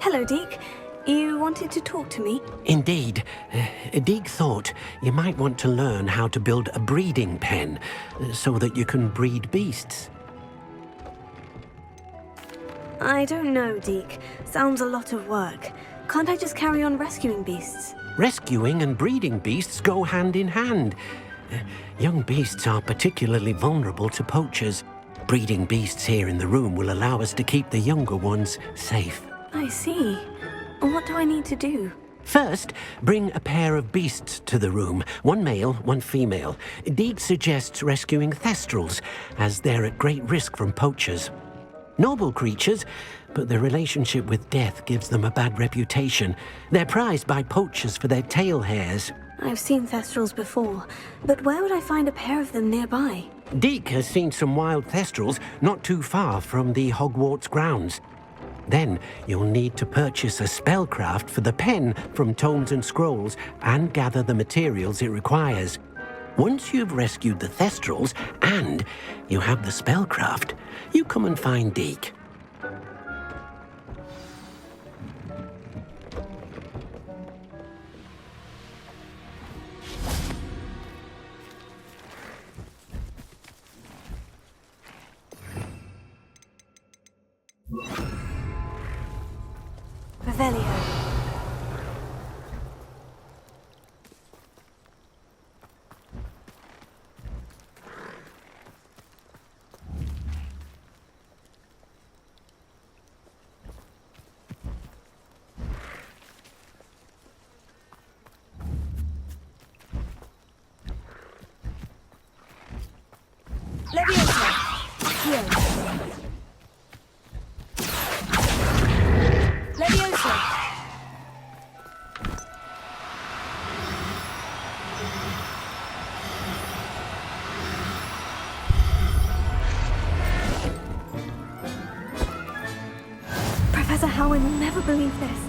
Hello, Deke. You wanted to talk to me? Indeed. Deek thought you might want to learn how to build a breeding pen so that you can breed beasts. I don't know, Deke. Sounds a lot of work. Can't I just carry on rescuing beasts? Rescuing and breeding beasts go hand in hand. Young beasts are particularly vulnerable to poachers. Breeding beasts here in the room will allow us to keep the younger ones safe. I see. What do I need to do? First, bring a pair of beasts to the room. One male, one female. Deek suggests rescuing thestrals, as they're at great risk from poachers. Noble creatures, but their relationship with death gives them a bad reputation. They're prized by poachers for their tail hairs. I've seen thestrals before, but where would I find a pair of them nearby? Deek has seen some wild thestrals not too far from the Hogwarts grounds. Then you'll need to purchase a spellcraft for the pen from Tomes and Scrolls and gather the materials it requires. Once you've rescued the thestrals and you have the spellcraft, you come and find Deek. Revelio. Leviosa. Here. Leviosa. Professor Howin will never believe this.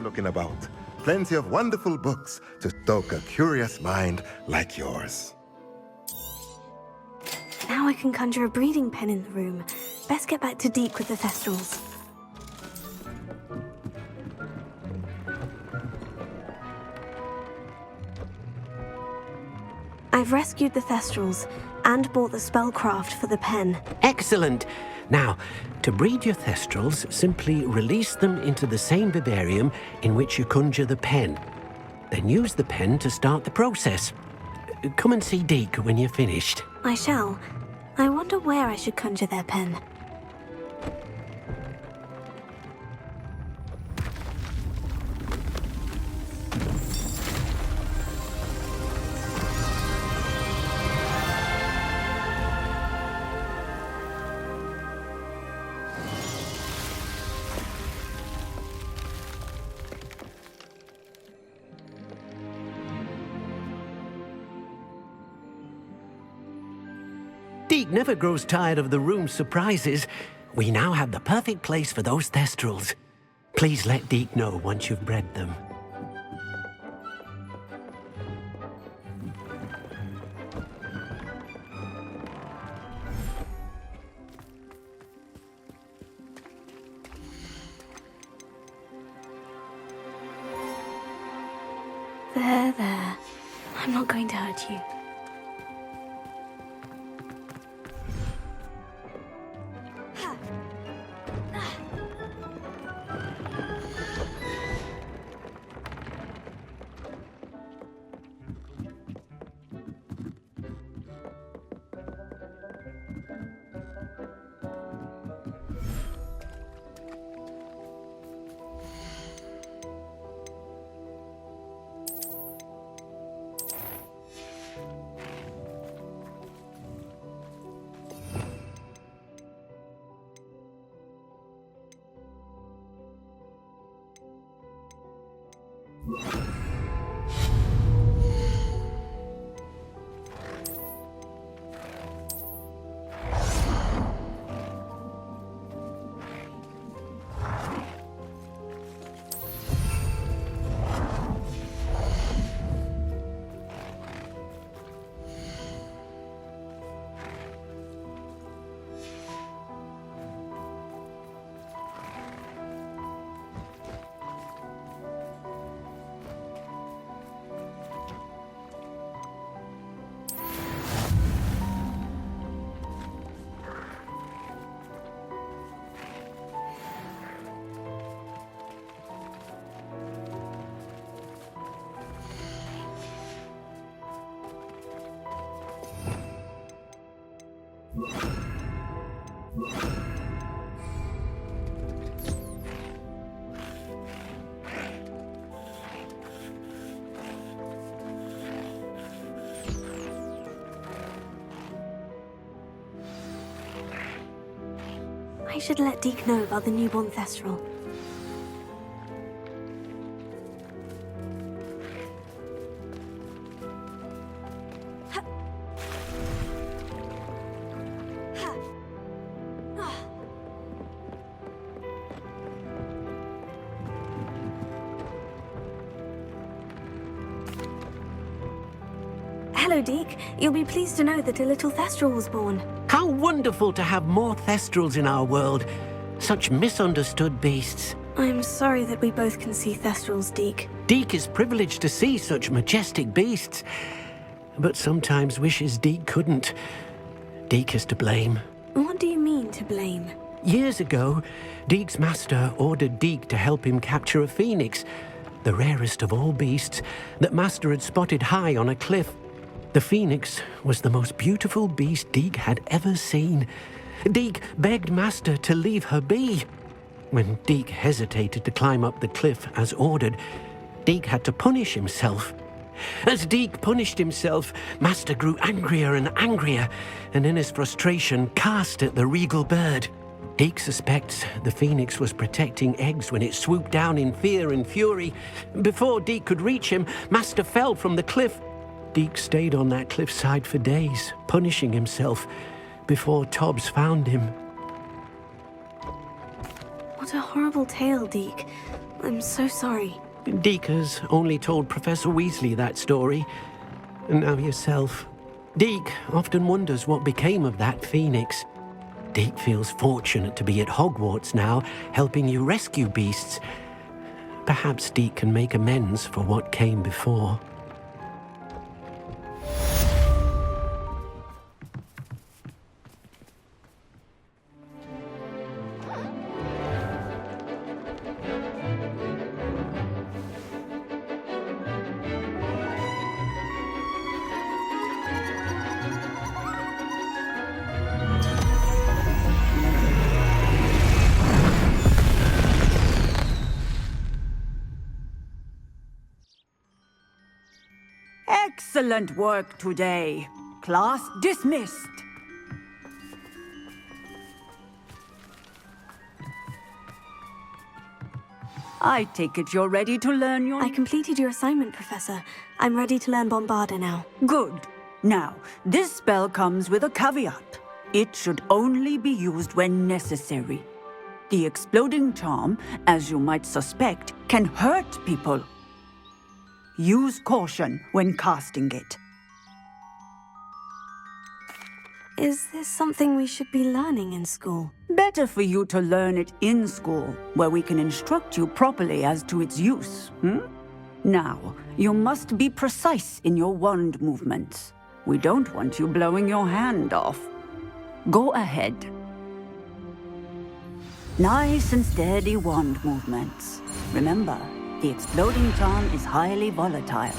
Looking about. Plenty of wonderful books to stoke a curious mind like yours. Now I can conjure a breeding pen in the room. Best get back to Deek with the thestrals. I've rescued the thestrals and bought the spellcraft for the pen. Excellent! Now, to breed your thestrals, simply release them into the same vivarium in which you conjure the pen. Then use the pen to start the process. Come and see Deek when you're finished. I shall. I wonder where I should conjure their pen. Deek never grows tired of the room's surprises. We now have the perfect place for those thestrals. Please let Deek know once you've bred them. There. I'm not going to hurt you. I should let Deke know about the newborn Thestral. Hello, Deke. You'll be pleased to know that a little Thestral was born. How wonderful to have more Thestrals in our world. Such misunderstood beasts. I'm sorry that we both can see Thestrals, Deke. Deke is privileged to see such majestic beasts, but sometimes wishes Deke couldn't. Deke is to blame. What do you mean, to blame? Years ago, Deke's master ordered Deke to help him capture a phoenix, the rarest of all beasts that master had spotted high on a cliff. The phoenix was the most beautiful beast Deke had ever seen. Deke begged master to leave her be. When Deke hesitated to climb up the cliff as ordered, Deke had to punish himself. As Deke punished himself, master grew angrier and angrier, and in his frustration cast at the regal bird. Deke suspects the phoenix was protecting eggs when it swooped down in fear and fury. Before Deke could reach him, master fell from the cliff. Deke stayed on that cliffside for days, punishing himself, before Tobbs found him. What a horrible tale, Deke. I'm so sorry. Deke has only told Professor Weasley that story, and now yourself. Deke often wonders what became of that phoenix. Deke feels fortunate to be at Hogwarts now, helping you rescue beasts. Perhaps Deke can make amends for what came before. Excellent work today. Class dismissed. I take it you're ready to learn your... I completed your assignment, Professor. I'm ready to learn Bombarda now. Good. Now, this spell comes with a caveat. It should only be used when necessary. The exploding charm, as you might suspect, can hurt people. Use caution when casting it. Is this something we should be learning in school? Better for you to learn it in school, where we can instruct you properly as to its use, Now, you must be precise in your wand movements. We don't want you blowing your hand off. Go ahead. Nice and steady wand movements. Remember, the exploding charm is highly volatile.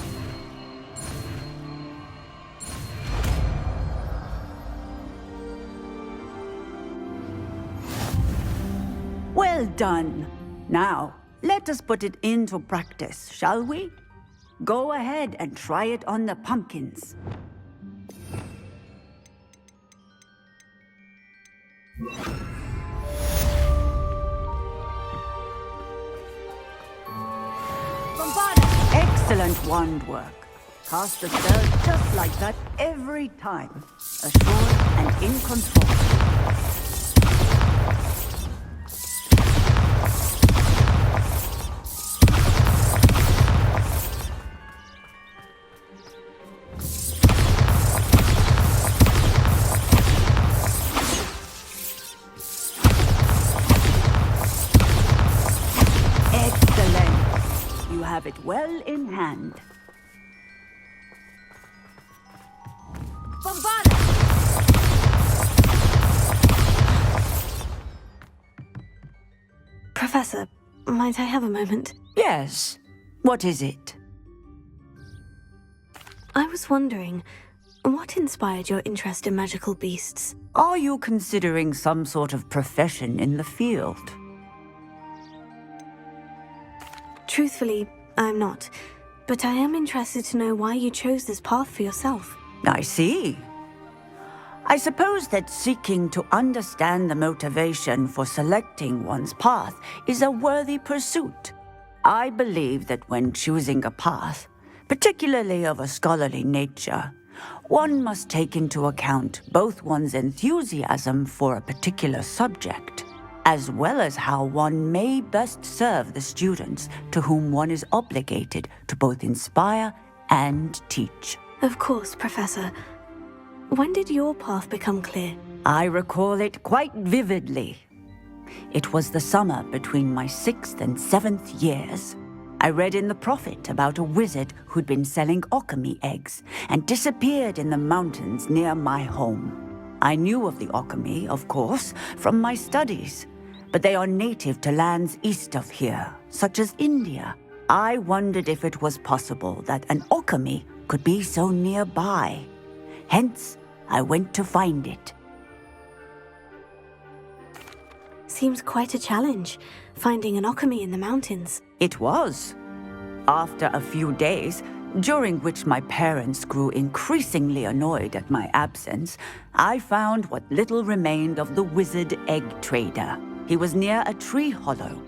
Well done. Now, let us put it into practice, shall we? Go ahead and try it on the pumpkins. Excellent wand work. Cast the spell just like that every time. Assured and in control. Have it well in hand. Bombarda! Professor, might I have a moment? Yes. What is it? I was wondering, What inspired your interest in magical beasts? Are you considering some sort of profession in the field? Truthfully, I'm not. But I am interested to know why you chose this path for yourself. I see. I suppose that seeking to understand the motivation for selecting one's path is a worthy pursuit. I believe that when choosing a path, particularly of a scholarly nature, one must take into account both one's enthusiasm for a particular subject, as well as how one may best serve the students to whom one is obligated to both inspire and teach. Of course, Professor. When did your path become clear? I recall it quite vividly. It was the summer between my 6th and 7th years. I read in the Prophet about a wizard who'd been selling alchemy eggs and disappeared in the mountains near my home. I knew of the alchemy, of course, from my studies, but they are native to lands east of here, such as India. I wondered if it was possible that an alchemy could be so nearby. Hence, I went to find it. Seems quite a challenge, finding an alchemy in the mountains. It was. After a few days, during which my parents grew increasingly annoyed at my absence, I found what little remained of the wizard egg trader. He was near a tree hollow.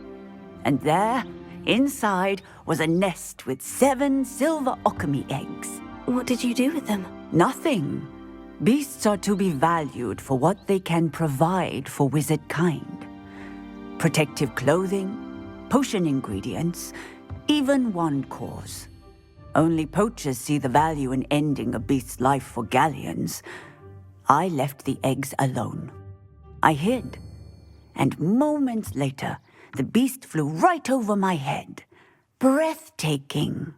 And there, inside, was a nest with 7 silver alchemy eggs. What did you do with them? Nothing. Beasts are to be valued for what they can provide for wizard kind. Protective clothing, potion ingredients, even wand cores. Only poachers see the value in ending a beast's life for galleons. I left the eggs alone. I hid, and moments later, the beast flew right over my head. Breathtaking.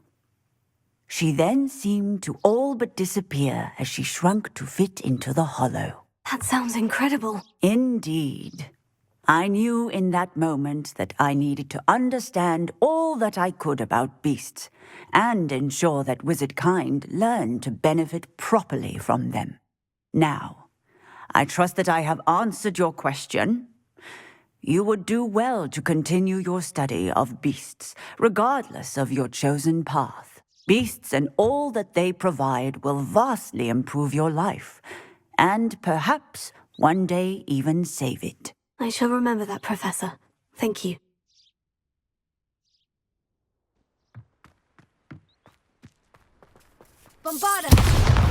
She then seemed to all but disappear as she shrunk to fit into the hollow. That sounds incredible. Indeed. I knew in that moment that I needed to understand all that I could about beasts and ensure that wizard kind learned to benefit properly from them. Now, I trust that I have answered your question. You would do well to continue your study of beasts, regardless of your chosen path. Beasts and all that they provide will vastly improve your life, and perhaps one day even save it. I shall remember that, Professor. Thank you. Bombarda!